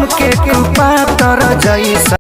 हमके कृपा तर जैसा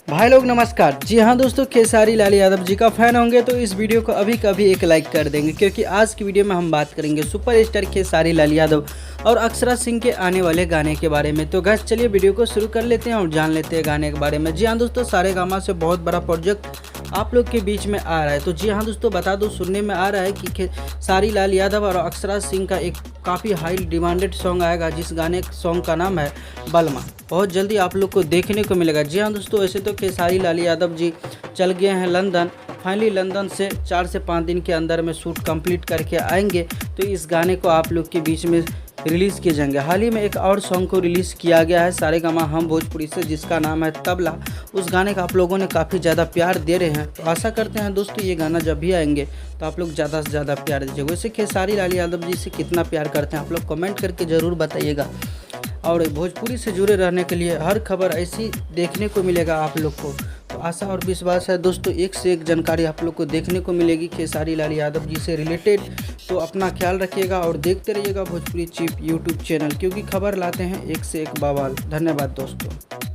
भाई लोग नमस्कार। जी हाँ दोस्तों, खेसारी लाल यादव जी का फैन होंगे तो इस वीडियो को अभी कभी एक लाइक कर देंगे, क्योंकि आज की वीडियो में हम बात करेंगे सुपरस्टार खेसारी लाल यादव और अक्षरा सिंह के आने वाले गाने के बारे में। तो गाइस चलिए वीडियो को शुरू कर लेते हैं और जान लेते हैं गाने के बारे में। जी हाँ दोस्तों, सारेगामा से बहुत बड़ा प्रोजेक्ट आप लोग के बीच में आ रहा है। तो जी हाँ दोस्तों, बता दो, सुनने में आ रहा है कि खेसारी लाल यादव और अक्षरा सिंह का एक काफ़ी हाई डिमांडेड सॉन्ग आएगा, जिस गाने सॉन्ग का नाम है बलमा। बहुत जल्दी आप लोग को देखने को मिलेगा। जी हाँ दोस्तों, वैसे तो खेसारी लाल यादव जी चल गए हैं लंदन। फाइनली लंदन से 4 से 5 दिन के अंदर में शूट कंप्लीट करके आएंगे, तो इस गाने को आप लोग के बीच में रिलीज़ किए जाएंगे। हाल ही में एक और सॉन्ग को रिलीज़ किया गया है सारेगामा हम भोजपुरी से, जिसका नाम है तबला। उस गाने का आप लोगों ने काफ़ी ज़्यादा प्यार दे रहे हैं, तो आशा करते हैं दोस्तों ये गाना जब भी आएंगे तो आप लोग ज़्यादा से ज़्यादा प्यार दीजिएगा। वैसे खेसारी लाल यादव जी से कितना प्यार करते हैं आप लोग कमेंट करके ज़रूर बताइएगा। और भोजपुरी से जुड़े रहने के लिए हर खबर ऐसी देखने को मिलेगा आप लोग को। तो आशा और विश्वास है दोस्तों, एक से एक जानकारी आप लोग को देखने को मिलेगी खेसारी लाल यादव जी से रिलेटेड। तो अपना ख्याल रखिएगा और देखते रहिएगा भोजपुरी चिप यूट्यूब चैनल, क्योंकि खबर लाते हैं एक से एक बवाल। धन्यवाद दोस्तों।